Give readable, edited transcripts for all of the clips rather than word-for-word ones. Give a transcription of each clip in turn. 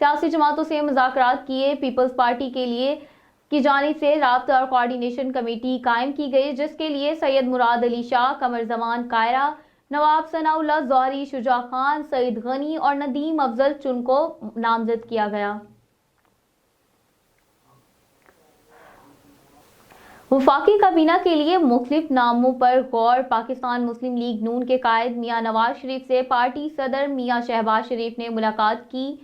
سیاسی جماعتوں سے مذاکرات کیے۔ پیپلز پارٹی کے لیے کی جانب سے رابطہ اور کوارڈینیشن کمیٹی قائم کی گئی، جس کے لیے سید مراد علی شاہ، قمر زمان کائرہ، نواب ثناء اللہ زہری، شجاع خان، سعید غنی اور ندیم افضل چن کو نامزد کیا گیا۔ وفاقی کابینہ کے لیے مختلف ناموں پر غور۔ پاکستان مسلم لیگ نون کے قائد میاں نواز شریف سے پارٹی صدر میاں شہباز شریف نے ملاقات کی۔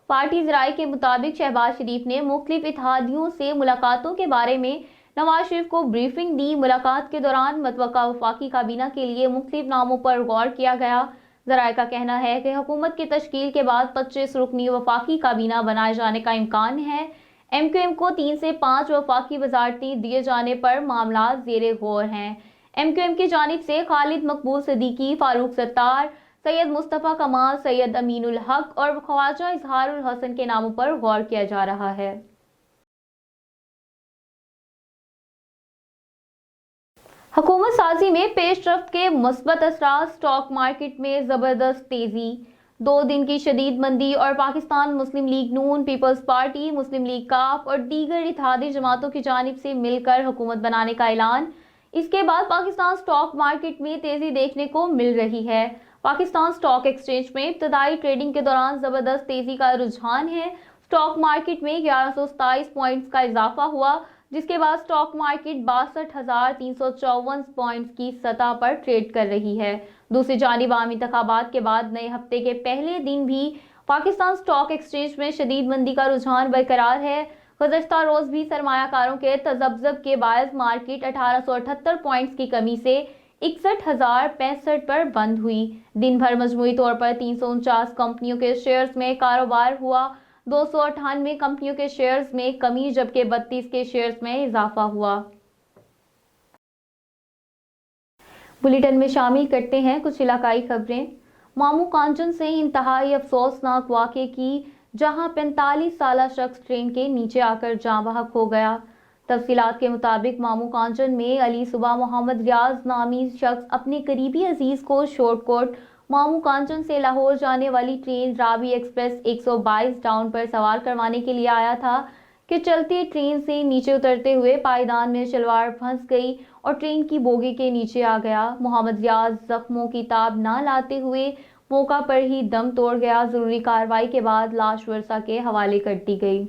پارٹی ذرائع کے مطابق شہباز شریف نے مختلف اتحادیوں سے ملاقاتوں کے بارے میں نواز شریف کو بریفنگ دی۔ ملاقات کے دوران متوقع وفاقی کابینہ کے لیے مختلف ناموں پر غور کیا گیا۔ ذرائع کا کہنا ہے کہ حکومت کی تشکیل کے بعد 25 رکنی وفاقی کابینہ بنائے جانے کا امکان ہے۔ ایم کیو ایم کو 3 سے 5 وفاقی وزارتیں دیے جانے پر معاملات زیر غور ہیں۔ ایم کیو ایم کی جانب سے خالد مقبول صدیقی، فاروق ستار، سید مصطفیٰ کمال، سید امین الحق اور خواجہ اظہار الحسن کے ناموں پر غور کیا جا رہا ہے۔ حکومت سازی میں پیش رفت کے مثبت اثرات۔ اسٹاک مارکیٹ میں زبردست تیزی۔ 2 دن کی شدید مندی اور پاکستان مسلم لیگ نون، پیپلز پارٹی، مسلم لیگ کاف اور دیگر اتحادی جماعتوں کی جانب سے مل کر حکومت بنانے کا اعلان۔ اس کے بعد پاکستان اسٹاک مارکیٹ میں تیزی دیکھنے کو مل رہی ہے۔ پاکستان اسٹاک ایکسچینج میں ابتدائی ٹریڈنگ کے دوران زبردست تیزی کا رجحان ہے۔ اسٹاک مارکیٹ میں 1127 پوائنٹس کا اضافہ ہوا، جس کے بعد اسٹاک مارکیٹ 62,354 پوائنٹس کی سطح پر ٹریڈ کر رہی ہے۔ دوسری جانب عام انتخابات کے بعد نئے ہفتے کے پہلے دن بھی پاکستان اسٹاک ایکسچینج میں شدید مندی کا رجحان برقرار ہے۔ گزشتہ روز بھی سرمایہ کاروں کے تذبذب کے باعث مارکیٹ 1878 پوائنٹس کی کمی سے 61,065 پر بند ہوئی۔ دن بھر مجموعی طور پر 349 کمپنیوں کے شیئرز میں کاروبار ہوا۔ 298 کمپنیوں کے شیئرز میں کمی جبکہ 32 کے شیئرز میں اضافہ ہوا۔ بلیٹن میں شامل کرتے ہیں کچھ علاقائی خبریں۔ مامو کانچن سے انتہائی افسوسناک واقعے کی، جہاں 45 سالہ شخص ٹرین کے نیچے آ کر جاں بحق ہو گیا۔ تفصیلات کے مطابق مامو کانچن میں علی صبح محمد ریاض نامی شخص اپنے قریبی عزیز کو شورٹ کوٹ مامو کانچن سے لاہور جانے والی ٹرین راوی ایکسپریس 122 ڈاؤن پر سوار کروانے کے لیے آیا تھا کہ چلتی ٹرین سے نیچے اترتے ہوئے پائیدان میں شلوار پھنس گئی اور ٹرین کی بوگی کے نیچے آ گیا۔ محمد ریاض زخموں کی تاب نہ لاتے ہوئے موقع پر ہی دم توڑ گیا۔ ضروری کارروائی کے بعد لاش ورثہ کے حوالے کر دی گئی۔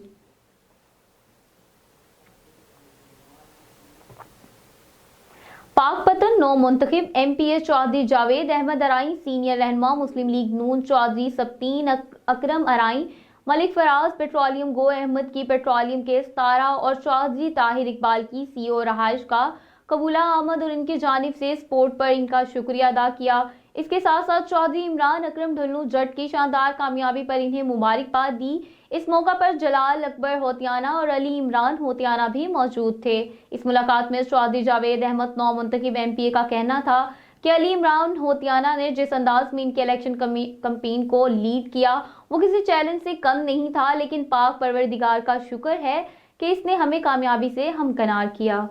پاک پتن نو منتخب ایم پی اے چودھری جاوید احمد ارائیں، سینئر رہنما مسلم لیگ نون چودھری سبطین اکرم ارائیں، ملک فراز پیٹرولیم گو احمد کی پیٹرولیم کے 17 اور چودھری طاہر اقبال کی سی او رہائش کا قبولہ آمد اور ان کی جانب سے سپورٹ پر ان کا شکریہ ادا کیا۔ اس کے ساتھ ساتھ چودھری عمران اکرم ڈھلو جٹ کی شاندار کامیابی پر انہیں مبارکباد دی۔ اس موقع پر جلال اکبر ہوتیانہ اور علی عمران ہوتیانہ بھی موجود تھے۔ اس ملاقات میں چودھری جاوید احمد نو منتخب ایم پی اے کا کہنا تھا کہ علی عمران ہوتیانہ نے جس انداز میں ان کے الیکشن کمپین کو لیڈ کیا وہ کسی چیلنج سے کم نہیں تھا، لیکن پاک پروردگار کا شکر ہے کہ اس نے ہمیں کامیابی سے ہمکنار کیا۔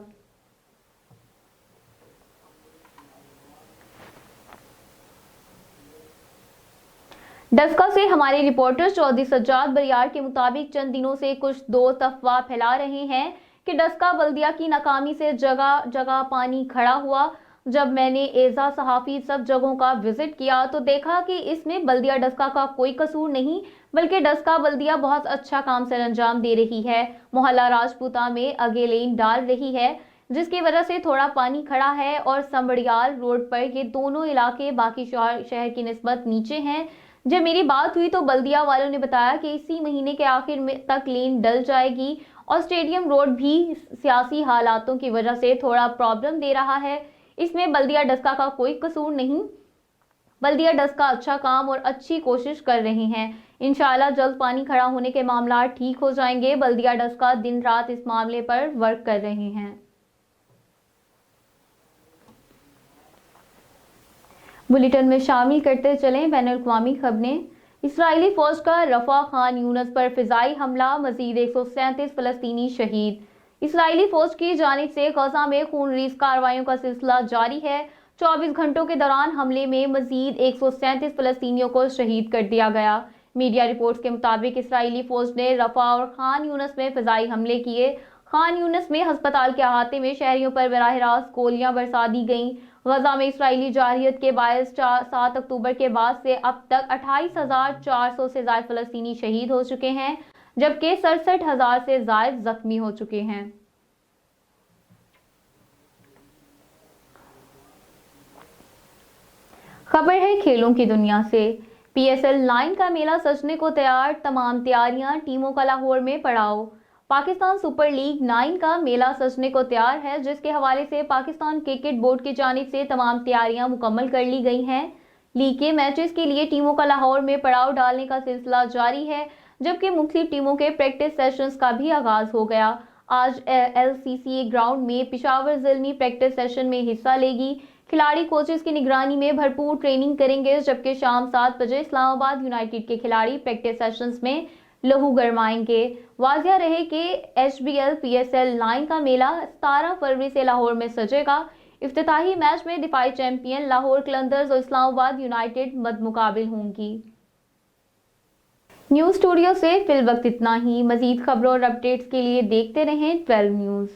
ڈسکا سے ہمارے رپورٹر چودھری سجاد بریار کے مطابق چند دنوں سے کچھ دوست افواہ پھیلا رہے ہیں کہ ڈسکا بلدیہ کی ناکامی سے جگہ جگہ پانی کھڑا ہوا۔ جب میں نے ایزا صحافی سب جگہوں کا وزٹ کیا تو دیکھا کہ اس میں بلدیہ ڈسکا کا کوئی قصور نہیں، بلکہ ڈسکا بلدیہ بہت اچھا کام سر انجام دے رہی ہے۔ محلہ راجپوتہ میں اگے لین ڈال رہی ہے، جس کی وجہ سے تھوڑا پانی کھڑا ہے، اور سمبڑیال روڈ پر یہ دونوں علاقے باقی شہر کی نسبت نیچے ہیں۔ جب میری بات ہوئی تو بلدیہ والوں نے بتایا کہ اسی مہینے کے آخر تک لین ڈل جائے گی، اور اسٹیڈیم روڈ بھی سیاسی حالاتوں کی وجہ سے تھوڑا پرابلم دے رہا ہے۔ اس میں بلدیہ ڈسکا کا کوئی قصور نہیں، بلدیہ ڈسکا اچھا کام اور اچھی کوشش کر رہے ہیں۔ انشاءاللہ جلد پانی کھڑا ہونے کے معاملات ٹھیک ہو جائیں گے۔ بلدیہ ڈسکا دن رات اس معاملے پر ورک کر رہے ہیں۔ بلیٹن میں شامل کرتے چلیں بین الاقوامی خبریں۔ اسرائیلی فوج کا رفح خان یونس پر فضائی حملہ، مزید 137 فلسطینی شہید۔ اسرائیلی فوج کی جانب سے غزہ میں خونریز کارروائیوں کا سلسلہ جاری ہے۔ 24 گھنٹوں کے دوران حملے میں مزید 137 فلسطینیوں کو شہید کر دیا گیا۔ میڈیا رپورٹس کے مطابق اسرائیلی فوج نے رفح اور خان یونس میں فضائی حملے کیے۔ خان یونس میں ہسپتال کے احاطے میں شہریوں پر براہ راست گولیاں برسا دی گئیں۔ غزہ میں اسرائیلی جارحیت کے باعث 7 اکتوبر کے بعد سے اب تک 28,400 سے زائد فلسطینی شہید ہو چکے ہیں، جبکہ 67,000 سے زائد زخمی ہو چکے ہیں۔ خبر ہے کھیلوں کی دنیا سے۔ PSL 9 کا میلہ سجنے کو تیار، تمام تیاریاں، ٹیموں کا لاہور میں پڑاؤ۔ پاکستان سپر لیگ 9 کا میلہ سجنے کو تیار ہے، جس کے حوالے سے پاکستان کرکٹ بورڈ کی جانب سے تمام تیاریاں مکمل کر لی گئی ہیں۔ لیگ کے میچز کے لیے ٹیموں کا لاہور میں پڑاؤ ڈالنے کا سلسلہ جاری ہے، جبکہ مختلف ٹیموں کے پریکٹس سیشنز کا بھی آغاز ہو گیا۔ آج LCCA گراؤنڈ میں پشاور زلمی پریکٹس سیشن میں حصہ لے گی۔ کھلاڑی کوچز کی نگرانی میں بھرپور ٹریننگ کریں گے، جبکہ شام 7 بجے اسلام آباد یونائیٹڈ کے کھلاڑی پریکٹس سیشنز میں لہو گرمائیں گے۔ واضح رہے کہ HBL PSL 9 کا میلہ 17 فروری سے لاہور میں سجے گا۔ افتتاحی میچ میں دفاعی چیمپئن لاہور قلندرز اور اسلام آباد یونائیٹڈ مد مقابل ہوں گی۔ نیوز اسٹوڈیو سے فی الوقت اتنا ہی۔ مزید خبروں اور اپڈیٹس کے لیے دیکھتے رہیں 12 نیوز۔